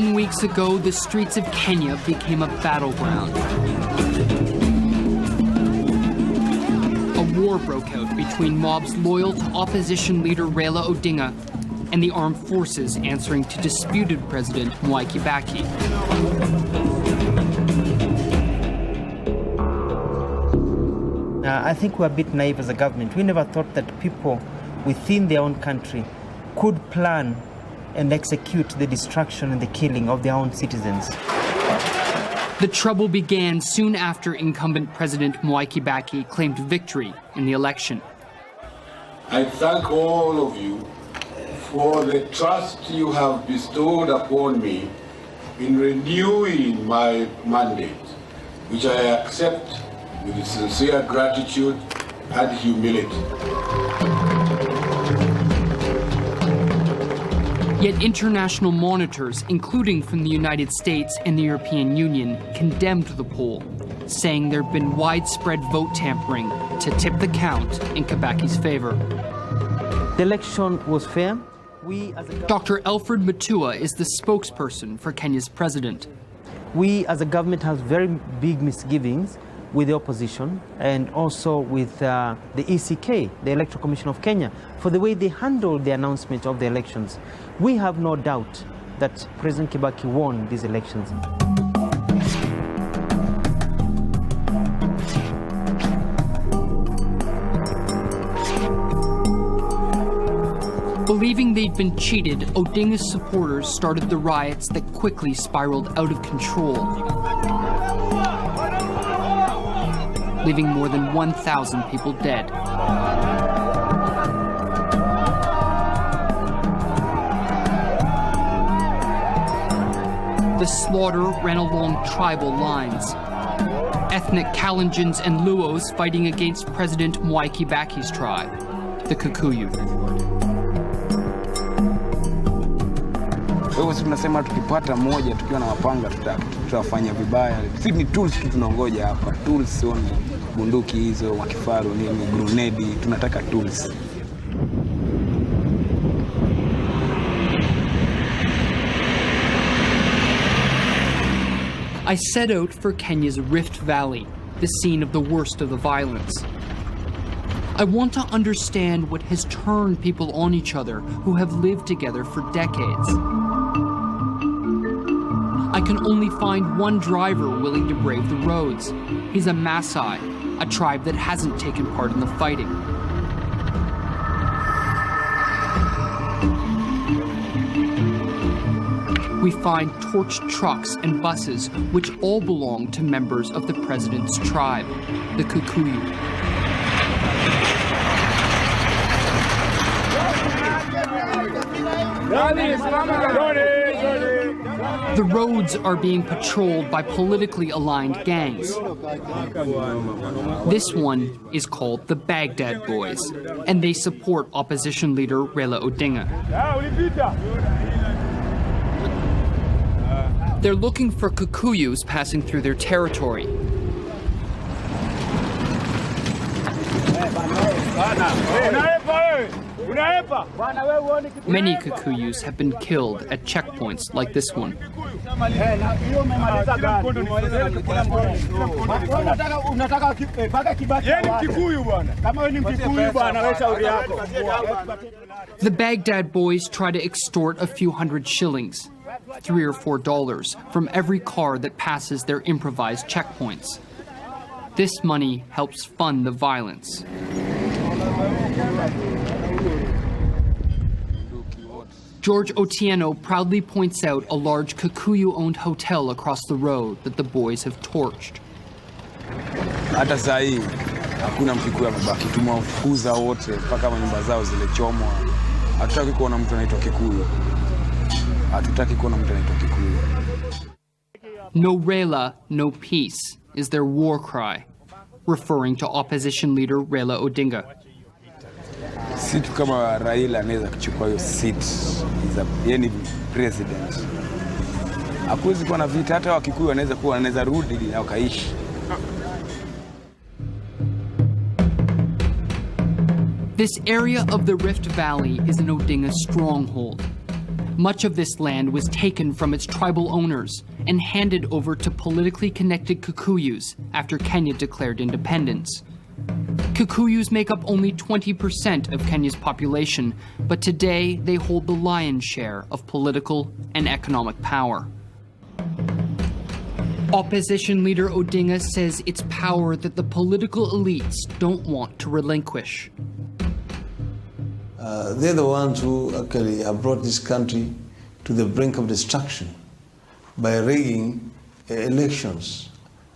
10 weeks ago, the streets of Kenya became a battleground. A war broke out between mobs loyal to opposition leader Raila Odinga and the armed forces answering to disputed President Mwai Kibaki. I think we're a bit naive as a government. We never thought that people within their own country could plan and execute the destruction and the killing of their own citizens. The trouble began soon after incumbent President Mwai Kibaki claimed victory in the election. I thank all of you for the trust you have bestowed upon me in renewing my mandate, which I accept with sincere gratitude and humility. Yet international monitors, including from the United States and the European Union, condemned the poll, saying there had been widespread vote tampering to tip the count in Kibaki's favor. The election was fair. Dr. Alfred Mutua is the spokesperson for Kenya's president. We as a government have very big misgivings with the opposition and also with the ECK, the Electoral Commission of Kenya, for the way they handled the announcement of the elections. We have no doubt that President Kibaki won these elections. Believing they'd been cheated, Odinga's supporters started the riots that quickly spiraled out of control, leaving more than 1,000 people dead. The slaughter ran along tribal lines. Ethnic Kalenjins and Luos fighting against President Mwai Kibaki's tribe, the Kikuyu. Sisi tunasema tukipata moja tukiwa na mapanga tutafanya vibaya. Sisi ni tools tu tunaongoja hapa. Tools only. Bunduki hizo, makifaru nini, grenade, tunataka tools. I set out for Kenya's Rift Valley, the scene of the worst of the violence. I want to understand what has turned people on each other who have lived together for decades. I can only find one driver willing to brave the roads. He's a Maasai, a tribe that hasn't taken part in the fighting. We find torched trucks and buses which all belong to members of the president's tribe, the Kikuyu. The roads are being patrolled by politically aligned gangs. This one is called the Baghdad Boys, and they support opposition leader Raila Odinga. They're looking for Kikuyus passing through their territory. Many Kikuyus have been killed at checkpoints like this one. The Baghdad Boys try to extort a few hundred shillings, $3 or $4, from every car that passes their improvised checkpoints. This money helps fund the violence. George Otieno proudly points out a large Kikuyu-owned hotel across the road that the boys have torched. Hata saa hii hakuna Mkikuyu amebaki, tumewafukuza wote mpaka nyumba zao zilichomwa. Hatutaki kuona mtu anaitwa Kikuyu. Hatutaki kuona mtu anaitwa Kikuyu. No Raila, no peace is their war cry, referring to opposition leader Raila Odinga. Situ kama Raila anaweza kuchukua hiyo seat yeye ni president. Hakuwezi kuwa na vita, hata Wakikuyu wanaweza rudi na wakaishi. This area of the Rift Valley is an Odinga stronghold. Much of this land was taken from its tribal owners and handed over to politically connected Kikuyus after Kenya declared independence. Kikuyus make up only 20% of Kenya's population, but today they hold the lion's share of political and economic power. Opposition leader Odinga says it's power that the political elites don't want to relinquish. They're the ones who actually have brought this country to the brink of destruction by rigging elections.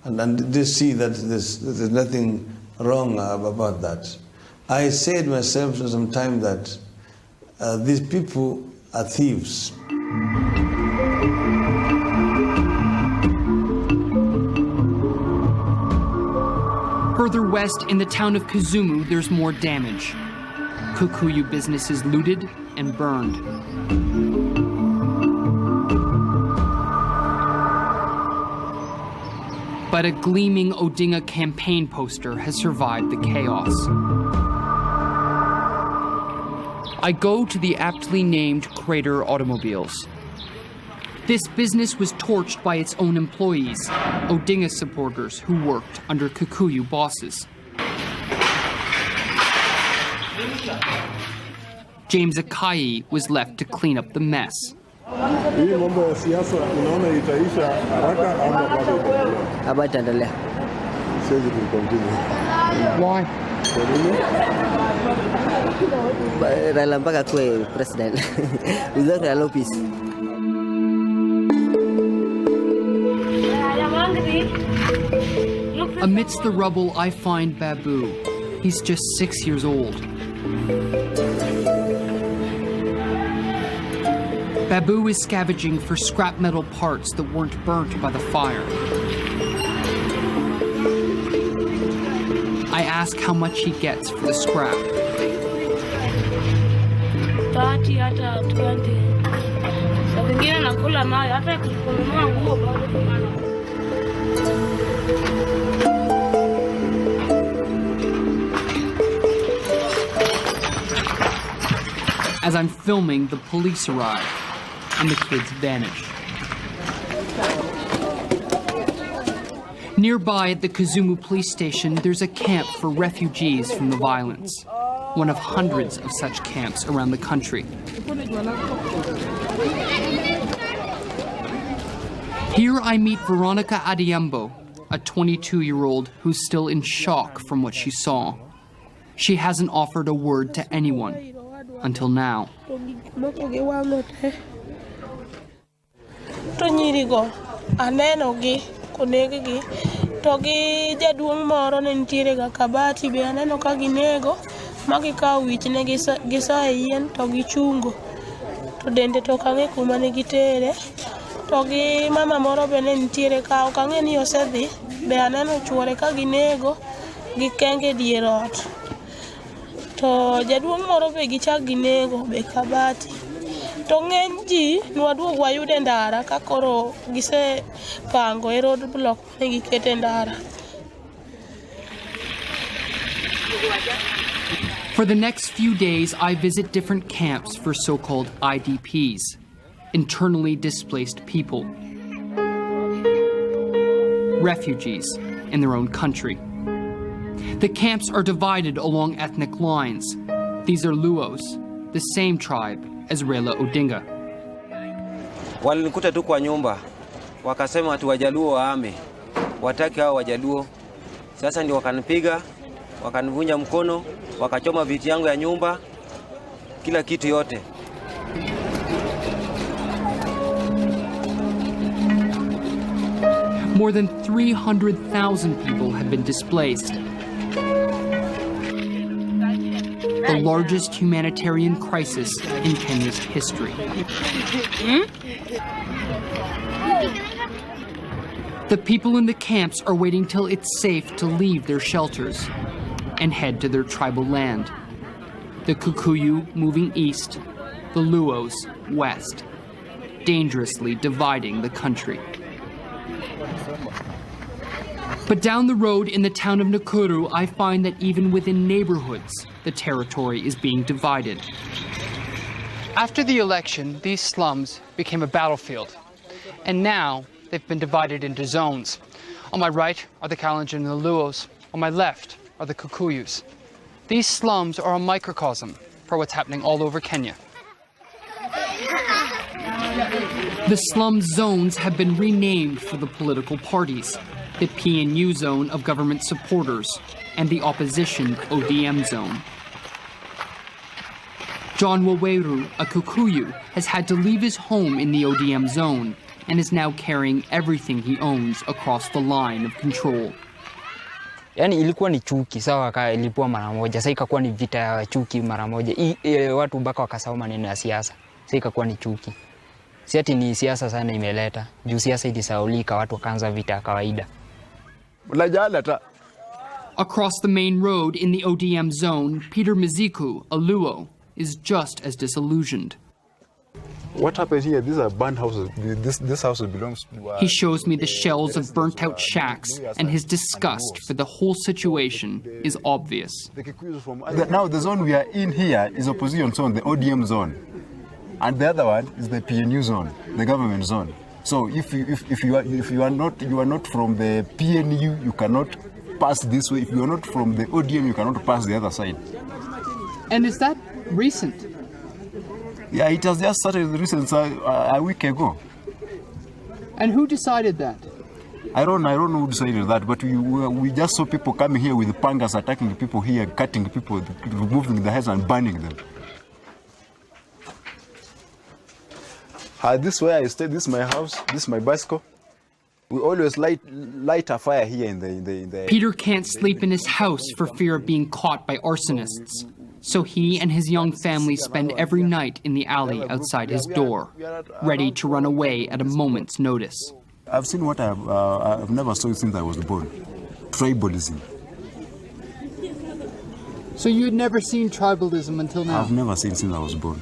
And they see that there's nothing wrong about that. I said myself for some time that these people are thieves. Further west in the town of Kisumu, there's more damage. Kikuyu businesses looted and burned. But a gleaming Odinga campaign poster has survived the chaos. I go to the aptly named Crater Automobiles. This business was torched by its own employees, Odinga supporters who worked under Kikuyu bosses. James Akai was left to clean up the mess. Why? Raila mpaka kuwe president. Without Raila peace. Amidst the rubble, I find Babu. He's just 6 years old. Babu is scavenging for scrap metal parts that weren't burnt by the fire. I ask how much he gets for the scrap. 30 hata 20. Saa zingine nakula nayo hata kununua nguo bado kumana. As I'm filming, the police arrive, and the kids vanish. Nearby at the Kisumu police station, there's a camp for refugees from the violence, one of hundreds of such camps around the country. Here I meet Veronica Adiambo, a 22-year-old who's still in shock from what she saw. She hasn't offered a word to anyone until now. Konegi to gi jaduong moro ne ntiere ga kabati be aneno ka ginego magi ka wich ne gisa yien to gichungo to dende to kange kuma ne gitere to gi mama moro be ne ntiere ka kange ni osedhi be aneno chuore ka ginego gikenge dier ot to jaduong moro be gichak ginego be kabati. To ng'eny ji nwaduog wayude ndara ka koro gise pango e road block ne gikete ndara. For the next few days, I visit different camps for so-called IDPs, internally displaced people, refugees in their own country. The camps are divided along ethnic lines. These are Luos, the same tribe as Raila Odinga. Walinikuta tu kwa nyumba, wakasema ati Wajaluo waame, wataki hao Wajaluo. Sasa ndio wakanipiga, wakanivunja mkono, wakachoma viti yangu ya nyumba, kila kitu yote. More than 300,000 people have been displaced. The largest humanitarian crisis in Kenya's history. The people in the camps are waiting till it's safe to leave their shelters and head to their tribal land. The Kikuyu moving east, the Luos west, dangerously dividing the country. But down the road in the town of Nakuru, I find that even within neighborhoods, the territory is being divided. After the election, these slums became a battlefield. And now they've been divided into zones. On my right are the Kalenjin and the Luos. On my left are the Kikuyus. These slums are a microcosm for what's happening all over Kenya. The slum zones have been renamed for the political parties. The PNU zone of government supporters and the opposition ODM zone. John Waweru, a Kikuyu, has had to leave his home in the ODM zone and is now carrying everything he owns across the line of control. Yani ilikuwa ni chuki sawa ilikuwa mara moja, sasa ikakuwa ni vita ya chuki mara moja. Watu mpaka wakasahau maneno ya siasa. Sasa ikakuwa ni chuki. Si ati ni siasa sana imeleta. Juu siasa ilisahaulika, watu wakaanza vita ya kawaida. Across the main road in the ODM zone, Peter Miziku, a Luo, is just as disillusioned. What happened here? These are burned houses. This house belongs to... He shows me the shells of burnt-out shacks, and his disgust for the whole situation is obvious. Now the zone we are in here is opposition zone, the ODM zone. And the other one is the PNU zone, the government zone. So if you are not from the PNU, you cannot pass this way. If you are not from the ODM, you cannot pass the other side. And is that recent? Yeah, it has just started recently, a week ago. And who decided that? I don't know who decided that, but we just saw people coming here with pangas, attacking the people here, cutting people, removing the heads and burning them. This is where I stay. This is my house. This is my bicycle. We always light a fire here in the. Peter can't sleep in his house for fear of being caught by arsonists. So he and his young family spend every night in the alley outside his door, ready to run away at a moment's notice. I've seen what I've never seen since I was born. Tribalism. So you had never seen tribalism until now? I've never seen since I was born.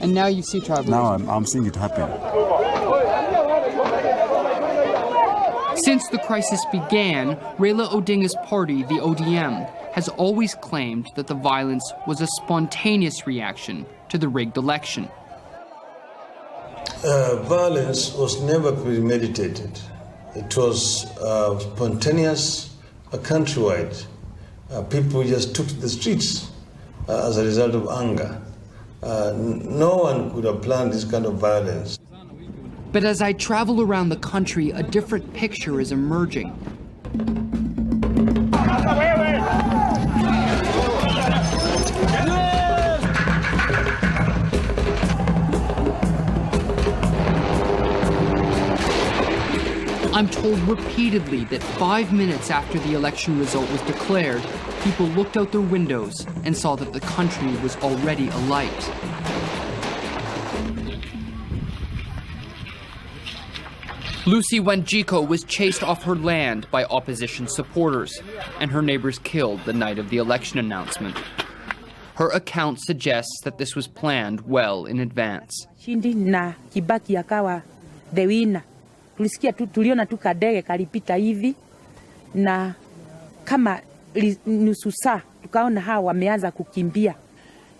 And now you see tribalism? Now I'm seeing it happen. Since the crisis began, Raila Odinga's party, the ODM, has always claimed that the violence was a spontaneous reaction to the rigged election. Violence was never premeditated. It was spontaneous, countrywide. People just took to the streets as a result of anger. No one could have planned this kind of violence. But as I travel around the country, a different picture is emerging. I'm told repeatedly that 5 minutes after the election result was declared, people looked out their windows and saw that the country was already alight. Lucy Wanjiko was chased off her land by opposition supporters, and her neighbors killed the night of the election announcement. Her account suggests that this was planned well in advance. Shindi na Kibaki akawa the winner. Tuliona tu kadege kalipita hivi na kama nusu saa tukaona hawa wameanza kukimbia,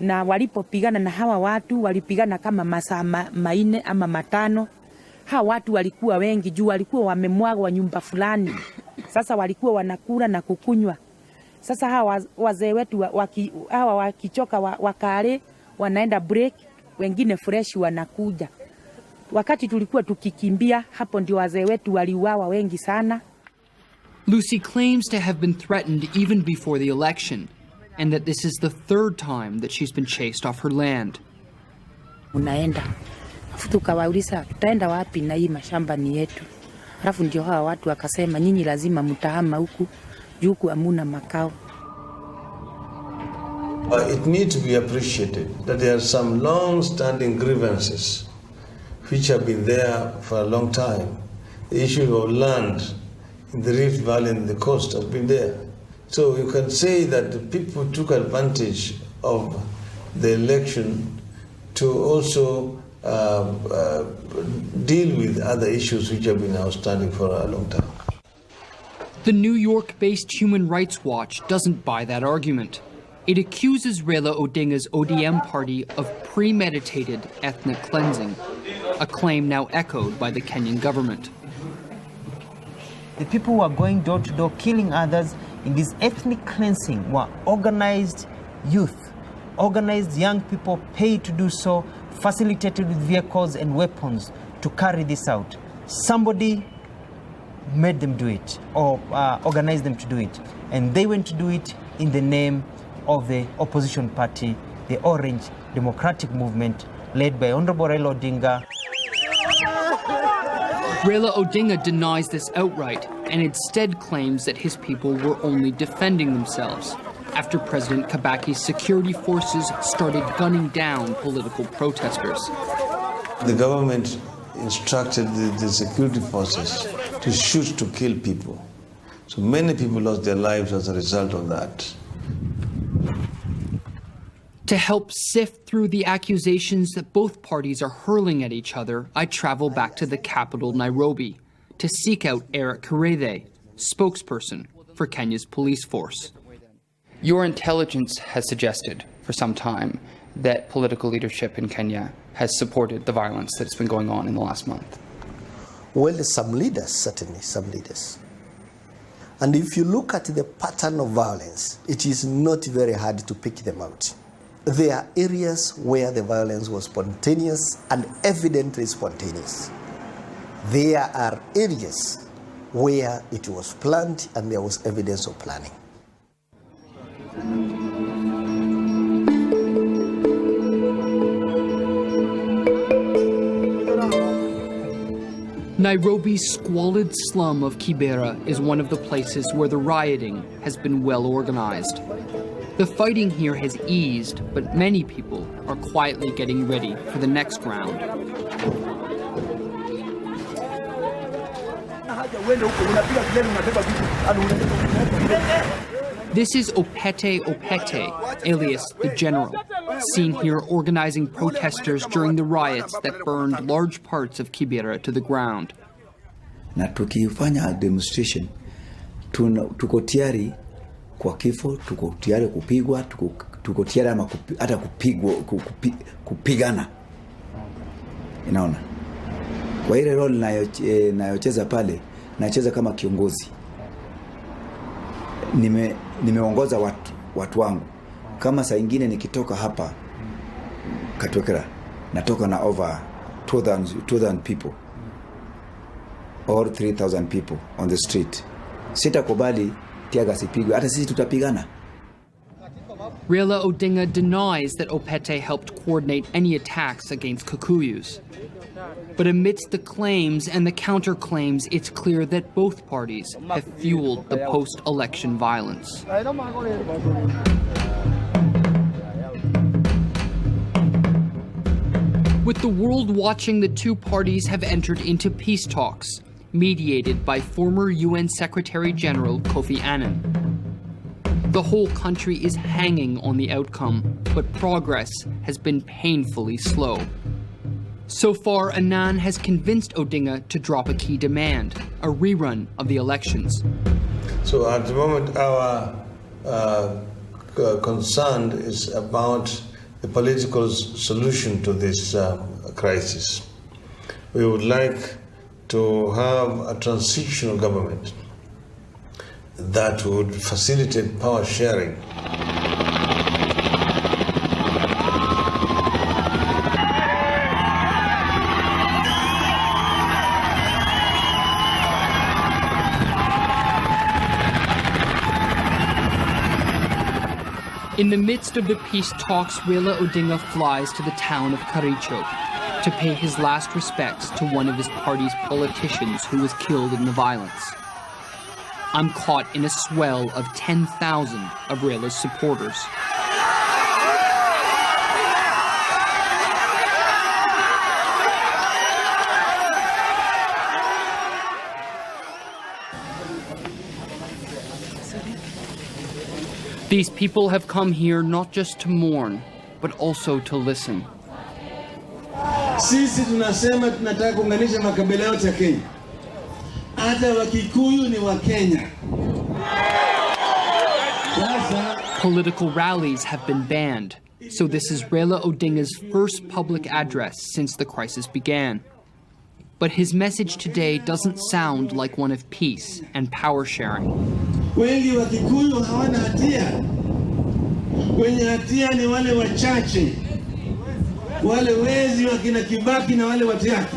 na walipopigana na hawa watu walipigana kama masaa manne ama matano. Hawa watu walikuwa wengi juu walikuwa wamemwagwa nyumba fulani. Sasa walikuwa wanakula na kukunywa. Sasa hawa wazee wetu hawa wakichoka wakale wanaenda break, wengine fresh wanakuja. Wakati tulikuwa tukikimbia, hapo ndio wazee wetu waliuawa wengi sana. Lucy claims to have been threatened even before the election, and that this is the third time that she's been chased off her land. Unaenda. Tukawauliza tutaenda wapi na hii mashamba ni yetu. Alafu ndio hawa watu wakasema nyinyi lazima mtahama huku, huku hamuna makao. It needs to be appreciated that there are some long-standing grievances which have been there for a long time. The issue of land in the Rift Valley and the coast has been there. So you can say that the people took advantage of the election to also deal with other issues which have been outstanding for a long time. The New York-based Human Rights Watch doesn't buy that argument. It accuses Raila Odinga's ODM party of premeditated ethnic cleansing, a claim now echoed by the Kenyan government. The people who are going door to door killing others in this ethnic cleansing were organized youth, organized young people paid to do so, facilitated with vehicles and weapons to carry this out. Somebody made them do it or organized them to do it. And they went to do it in the name of the opposition party, the Orange Democratic Movement, led by Honorable Raila Odinga. Raila Odinga denies this outright and instead claims that his people were only defending themselves after President Kibaki's security forces started gunning down political protesters. The government instructed the security forces to shoot to kill people. So many people lost their lives as a result of that. To help sift through the accusations that both parties are hurling at each other, I travel back to the capital, Nairobi, to seek out Eric Kirethe, spokesperson for Kenya's police force. Your intelligence has suggested for some time that political leadership in Kenya has supported the violence that's been going on in the last month. Well, some leaders, certainly some leaders. And if you look at the pattern of violence, it is not very hard to pick them out. There are areas where the violence was spontaneous and evidently spontaneous. There are areas where it was planned and there was evidence of planning. Nairobi's squalid slum of Kibera is one of the places where the rioting has been well organized. The fighting here has eased, but many people are quietly getting ready for the next round. This is Opete Opete, alias the General, seen here organizing protesters during the riots that burned large parts of Kibera to the ground. Na tukifanya demonstration, tuko tayari kwa kifo, tuko tayari kupigwa, tuko tayari hata kupigana. Inaona? Kwa ile role nayocheza pale, nacheza kama kiongozi. Nimeongoza watu wangu. Kama saa ingine nikitoka hapa Katwekera, natoka na over 2,000 people or 3,000 people on the street. Sitakubali tiaga sipigwe, hata sisi tutapigana. Raila Odinga denies that Opete helped coordinate any attacks against Kikuyus. But amidst the claims and the counterclaims, it's clear that both parties have fueled the post-election violence. With the world watching, the two parties have entered into peace talks, mediated by former UN Secretary General Kofi Annan. The whole country is hanging on the outcome, but progress has been painfully slow. So far, Annan has convinced Odinga to drop a key demand, a rerun of the elections. So at the moment, our concern is about the political solution to this crisis. We would like to have a transitional government that would facilitate power sharing. In the midst of the peace talks, Raila Odinga flies to the town of Kericho to pay his last respects to one of his party's politicians who was killed in the violence. I'm caught in a swell of 10,000 of Raila's supporters. These people have come here not just to mourn, but also to listen. Sisi tunasema tunataka kuunganisha makabila yote ya Kenya. Hata Wakikuyu ni wa Kenya. Sasa Political rallies have been banned, so this is Raila Odinga's first public address since the crisis began. But his message today doesn't sound like one of peace and power sharing. Wengi wa Kikuyu hawana hatia. Wenye hatia ni wale wachache. Wale wezi wa kina Kibaki na wale watu yake.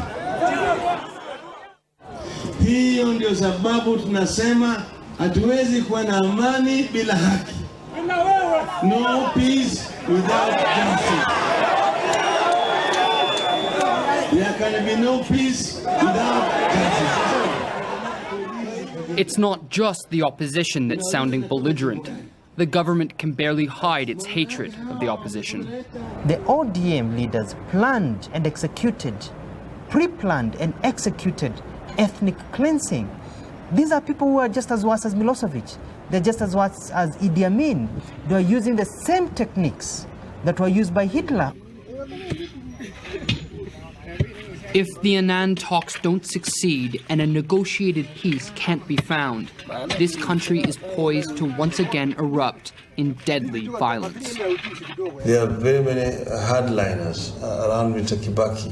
Hiyo ndio sababu tunasema hatuwezi kuwa na amani bila haki. No peace without justice. There can be no peace without justice. It's not just the opposition that's sounding belligerent. The government can barely hide its hatred of the opposition. The ODM leaders planned and executed, pre-planned and executed ethnic cleansing. These are people who are just as worse as Milosevic. They're just as worse as Idi Amin. They're using the same techniques that were used by Hitler. If the Annan talks don't succeed and a negotiated peace can't be found, this country is poised to once again erupt in deadly violence. There are very many hardliners around Mr. Kibaki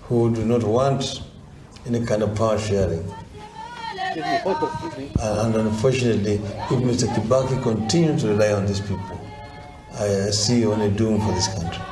who do not want any kind of power sharing. And unfortunately, if Mr. Kibaki continues to rely on these people, I see only doom for this country.